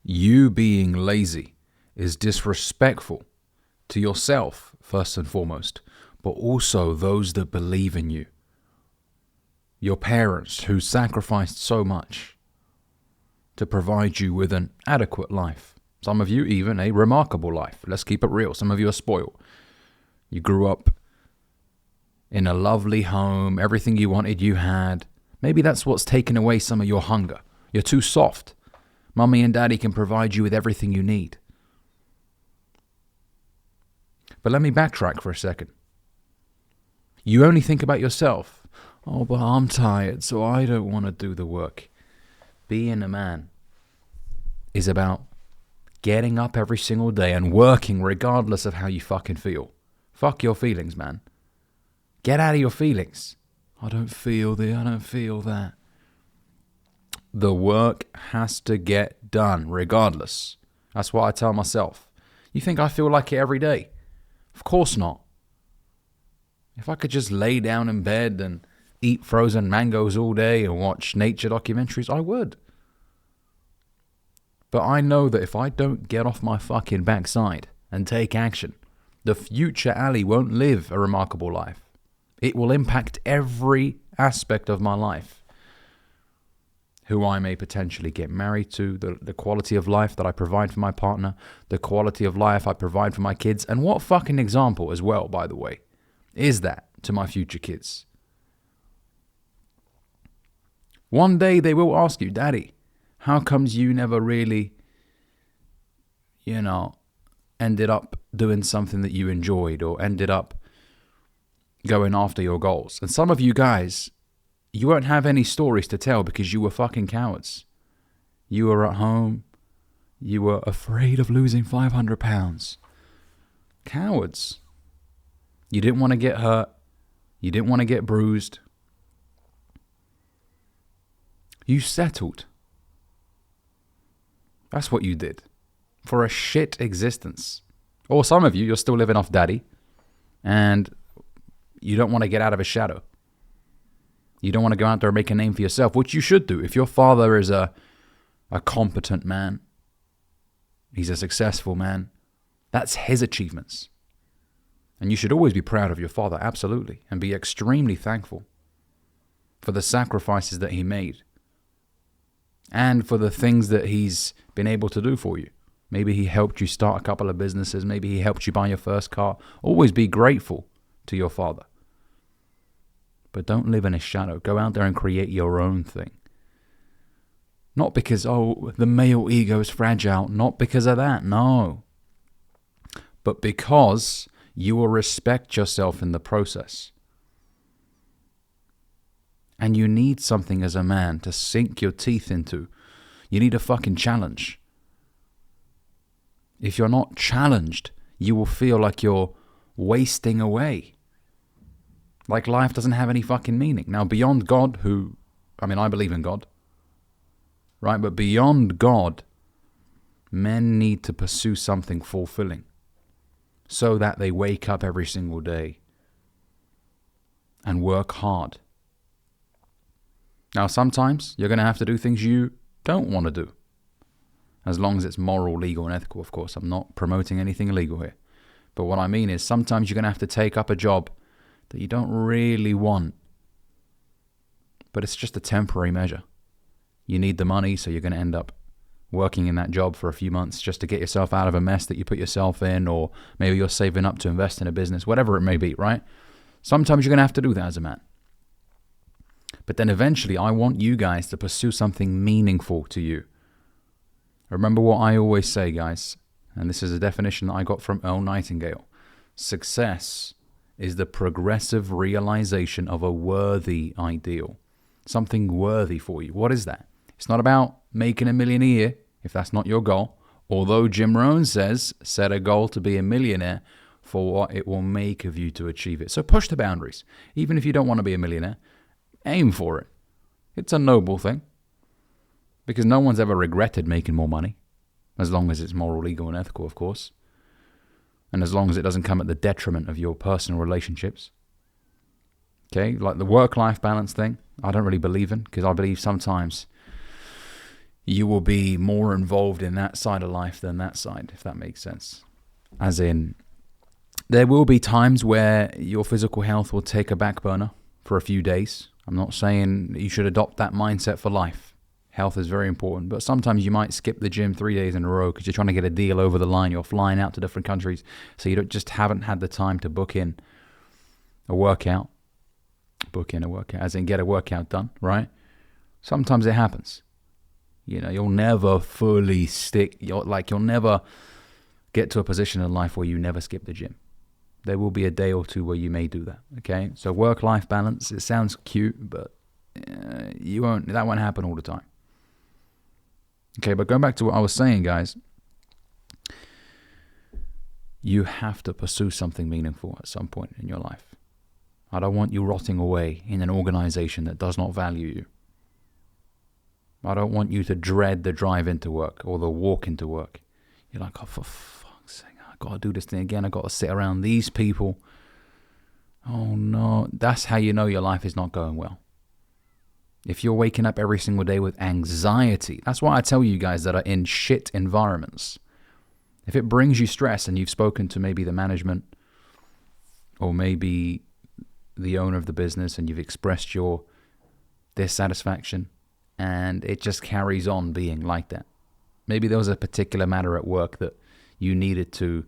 You being lazy is disrespectful to yourself, first and foremost, but also those that believe in you. Your parents who sacrificed so much to provide you with an adequate life. Some of you even a remarkable life. Let's keep it real. Some of you are spoiled. You grew up in a lovely home. Everything you wanted, you had. Maybe that's what's taken away some of your hunger. You're too soft. Mummy and daddy can provide you with everything you need. But let me backtrack for a second. You only think about yourself. Oh, but I'm tired, so I don't want to do the work. Being a man is about getting up every single day and working regardless of how you fucking feel. Fuck your feelings, man. Get out of your feelings. I don't feel that. The work has to get done regardless. That's what I tell myself. You think I feel like it every day? Of course not. If I could just lay down in bed and eat frozen mangoes all day and watch nature documentaries, I would. But I know that if I don't get off my fucking backside and take action, the future Ali won't live a remarkable life. It will impact every aspect of my life. Who I may potentially get married to, the quality of life that I provide for my partner, the quality of life I provide for my kids, and what fucking example as well, by the way, is that to my future kids. One day they will ask you, Daddy, how comes you never really, ended up doing something that you enjoyed or ended up going after your goals? And some of you guys, you won't have any stories to tell because you were fucking cowards. You were at home. You were afraid of losing 500 pounds. Cowards. You didn't want to get hurt. You didn't want to get bruised. You settled. That's what you did. For a shit existence. Or some of you, you're still living off daddy. And you don't want to get out of his shadow. You don't want to go out there and make a name for yourself, which you should do. If your father is a competent man, he's a successful man, that's his achievements. And you should always be proud of your father, absolutely, and be extremely thankful for the sacrifices that he made and for the things that he's been able to do for you. Maybe he helped you start a couple of businesses. Maybe he helped you buy your first car. Always be grateful to your father. But don't live in his shadow. Go out there and create your own thing. Not because, the male ego is fragile. Not because of that, no. But because you will respect yourself in the process. And you need something as a man to sink your teeth into. You need a fucking challenge. If you're not challenged, you will feel like you're wasting away. Like life doesn't have any fucking meaning. Now, beyond God, I believe in God. Right? But beyond God, men need to pursue something fulfilling. So that they wake up every single day and work hard. Now, sometimes you're going to have to do things you don't want to do. As long as it's moral, legal, and ethical, of course. I'm not promoting anything illegal here. But what I mean is sometimes you're going to have to take up a job that you don't really want. But it's just a temporary measure. You need the money, so you're going to end up working in that job for a few months just to get yourself out of a mess that you put yourself in, or maybe you're saving up to invest in a business, whatever it may be, right? Sometimes you're going to have to do that as a man. But then eventually I want you guys to pursue something meaningful to you. Remember what I always say, guys, and this is a definition that I got from Earl Nightingale. Success is the progressive realization of a worthy ideal. Something worthy for you. What is that? It's not about making $1 million a year, if that's not your goal. Although Jim Rohn says, set a goal to be a millionaire for what it will make of you to achieve it. So push the boundaries. Even if you don't want to be a millionaire, aim for it. It's a noble thing. Because no one's ever regretted making more money. As long as it's moral, legal, and ethical, of course. And as long as it doesn't come at the detriment of your personal relationships. Okay, like the work-life balance thing, I don't really believe in. Because I believe sometimes you will be more involved in that side of life than that side, if that makes sense. As in, there will be times where your physical health will take a back burner for a few days. I'm not saying you should adopt that mindset for life. Health is very important, but sometimes you might skip the gym 3 days in a row because you're trying to get a deal over the line. You're flying out to different countries, so you just haven't had the time to book in a workout. As in get a workout done, right? Sometimes it happens. You'll never fully stick. You'll never get to a position in life where you never skip the gym. There will be a day or two where you may do that. Okay, so work-life balance. It sounds cute, but that won't happen all the time. Okay, but going back to what I was saying, guys, you have to pursue something meaningful at some point in your life. I don't want you rotting away in an organization that does not value you. I don't want you to dread the drive into work or the walk into work. You're like, oh, for fuck's sake, I got to do this thing again. I got to sit around these people. Oh, no. That's how you know your life is not going well. If you're waking up every single day with anxiety, that's why I tell you guys that are in shit environments. If it brings you stress and you've spoken to maybe the management or maybe the owner of the business and you've expressed your dissatisfaction and it just carries on being like that. Maybe there was a particular matter at work that you needed to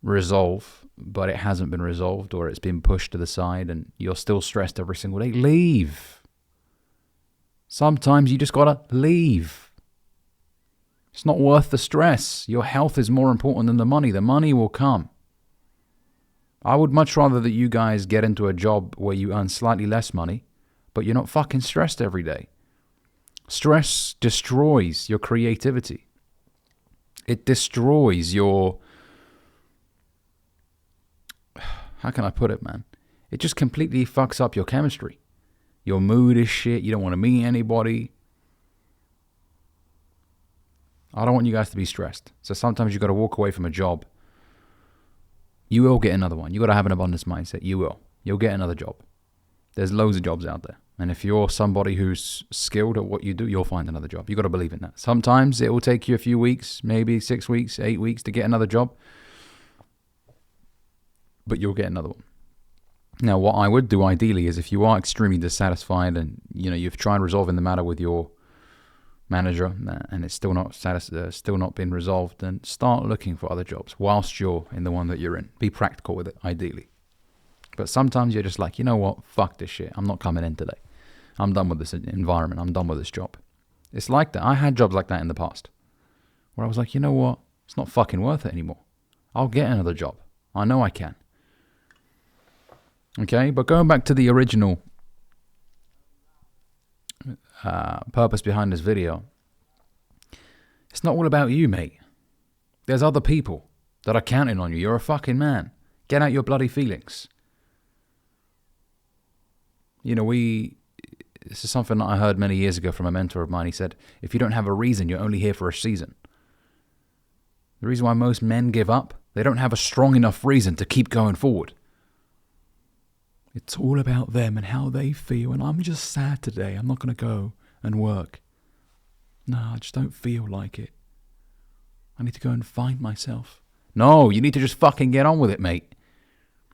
resolve, but it hasn't been resolved or it's been pushed to the side and you're still stressed every single day. Leave. Sometimes you just gotta leave. It's not worth the stress. Your health is more important than the money. The money will come. I would much rather that you guys get into a job where you earn slightly less money, but you're not fucking stressed every day. Stress destroys your creativity. It destroys your... How can I put it, man? It just completely fucks up your chemistry. Your mood is shit. You don't want to meet anybody. I don't want you guys to be stressed. So sometimes you got to walk away from a job. You will get another one. You got to have an abundance mindset. You will. You'll get another job. There's loads of jobs out there. And if you're somebody who's skilled at what you do, you'll find another job. You got to believe in that. Sometimes it will take you a few weeks, maybe 6 weeks, 8 weeks to get another job. But you'll get another one. Now, what I would do ideally is if you are extremely dissatisfied and you've tried resolving the matter with your manager and it's still not been resolved, then start looking for other jobs whilst you're in the one that you're in. Be practical with it, ideally. But sometimes you're just like, you know what? Fuck this shit. I'm not coming in today. I'm done with this environment. I'm done with this job. It's like that. I had jobs like that in the past where I was like, you know what? It's not fucking worth it anymore. I'll get another job. I know I can. Okay, but going back to the original purpose behind this video, it's not all about you, mate. There's other people that are counting on you. You're a fucking man. Get out your bloody feelings. This is something that I heard many years ago from a mentor of mine. He said, if you don't have a reason, you're only here for a season. The reason why most men give up, they don't have a strong enough reason to keep going forward. It's all about them and how they feel. And I'm just sad today. I'm not going to go and work. No, I just don't feel like it. I need to go and find myself. No, you need to just fucking get on with it, mate.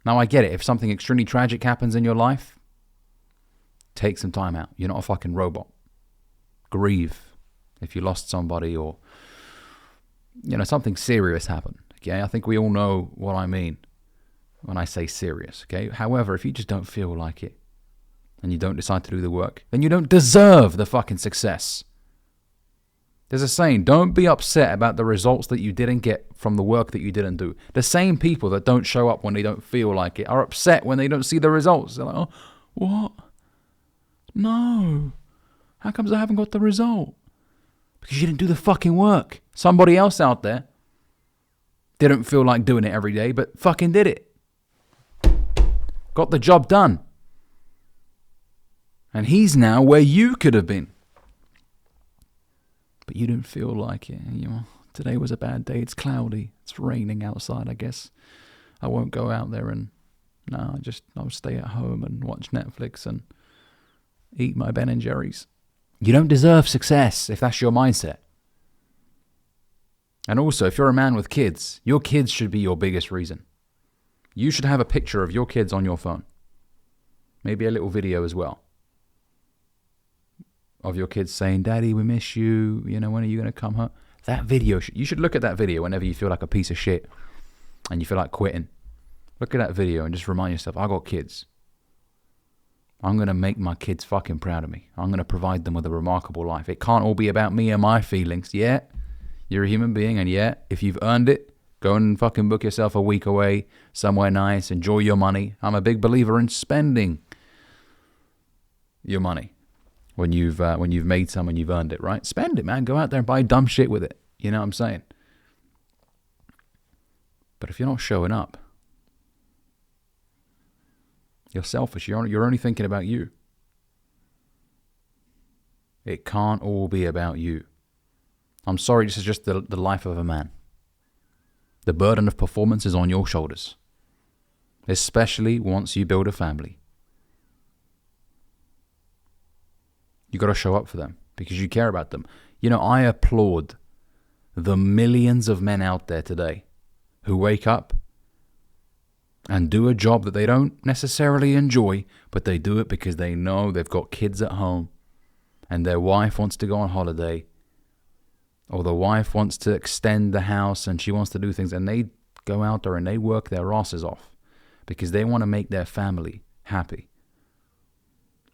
Now, I get it. If something extremely tragic happens in your life, take some time out. You're not a fucking robot. Grieve if you lost somebody or, something serious happened. Okay, I think we all know what I mean when I say serious, okay? However, if you just don't feel like it and you don't decide to do the work, then you don't deserve the fucking success. There's a saying, don't be upset about the results that you didn't get from the work that you didn't do. The same people that don't show up when they don't feel like it are upset when they don't see the results. They're like, oh, what? No. How comes I haven't got the result? Because you didn't do the fucking work. Somebody else out there didn't feel like doing it every day, but fucking did it. Got the job done. And he's now where you could have been. But you didn't feel like it. Today was a bad day. It's cloudy. It's raining outside, I guess. I won't go out there and... No, I'll stay at home and watch Netflix and eat my Ben-Hariz. You don't deserve success if that's your mindset. And also, if you're a man with kids, your kids should be your biggest reason. You should have a picture of your kids on your phone. Maybe a little video as well. Of your kids saying, Daddy, we miss you. You know, when are you going to come home? That video, you should look at that video whenever you feel like a piece of shit and you feel like quitting. Look at that video and just remind yourself, I got kids. I'm going to make my kids fucking proud of me. I'm going to provide them with a remarkable life. It can't all be about me and my feelings. Yeah, you're a human being, and yeah, if you've earned it, go and fucking book yourself a week away somewhere nice. Enjoy your money. I'm a big believer in spending your money when you've made some and you've earned it, right? Spend it, man. Go out there and buy dumb shit with it. You know what I'm saying? But if you're not showing up, you're selfish. You're only thinking about you. It can't all be about you. I'm sorry, this is just the life of a man. The burden of performance is on your shoulders, especially once you build a family. You got to show up for them because you care about them. You know, I applaud the millions of men out there today who wake up and do a job that they don't necessarily enjoy, but they do it because they know they've got kids at home and their wife wants to go on holiday, or the wife wants to extend the house and she wants to do things, and they go out there and they work their asses off because they want to make their family happy.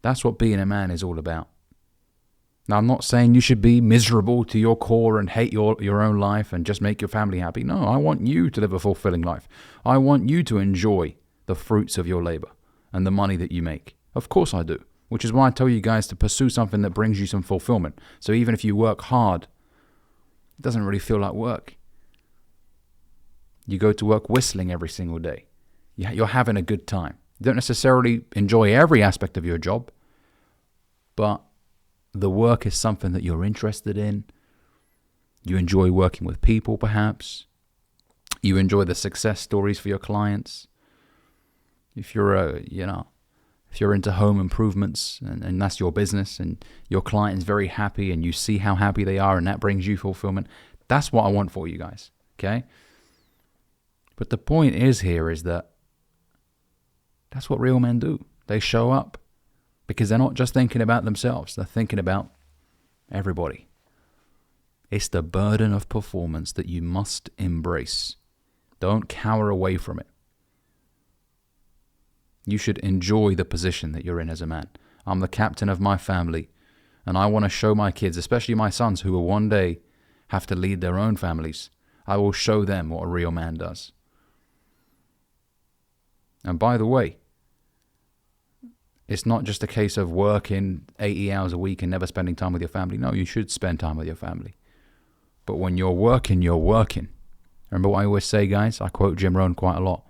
That's what being a man is all about. Now, I'm not saying you should be miserable to your core and hate your own life and just make your family happy. No, I want you to live a fulfilling life. I want you to enjoy the fruits of your labor and the money that you make. Of course I do, which is why I tell you guys to pursue something that brings you some fulfillment. So even if you work hard, it doesn't really feel like work. You go to work whistling every single day. You're having a good time. You don't necessarily enjoy every aspect of your job, but the work is something that you're interested in. You enjoy working with people, perhaps. You enjoy the success stories for your clients. If you're if you're into home improvements and that's your business and your client is very happy and you see how happy they are and that brings you fulfillment, that's what I want for you guys, okay? But the point is that that's what real men do. They show up because they're not just thinking about themselves. They're thinking about everybody. It's the burden of performance that you must embrace. Don't cower away from it. You should enjoy the position that you're in as a man. I'm the captain of my family, and I want to show my kids, especially my sons who will one day have to lead their own families. I will show them what a real man does. And by the way, it's not just a case of working 80 hours a week and never spending time with your family. No, you should spend time with your family. But when you're working, you're working. Remember what I always say, guys? I quote Jim Rohn quite a lot.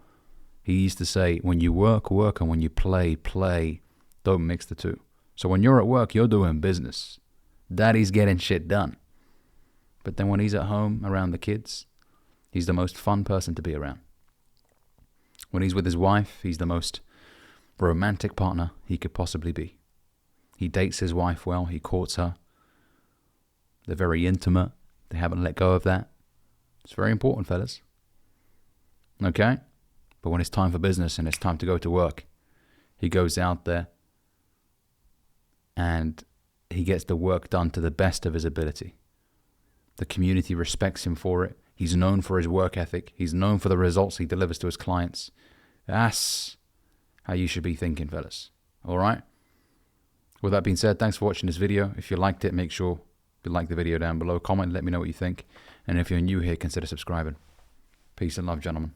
He used to say, when you work, work, and when you play, play. Don't mix the two. So when you're at work, you're doing business. Daddy's getting shit done. But then when he's at home around the kids, he's the most fun person to be around. When he's with his wife, he's the most romantic partner he could possibly be. He dates his wife well. He courts her. They're very intimate. They haven't let go of that. It's very important, fellas. Okay? But when it's time for business and it's time to go to work, he goes out there and he gets the work done to the best of his ability. The community respects him for it. He's known for his work ethic. He's known for the results he delivers to his clients. That's how you should be thinking, fellas. All right? With that being said, thanks for watching this video. If you liked it, make sure you like the video down below. Comment, let me know what you think. And if you're new here, consider subscribing. Peace and love, gentlemen.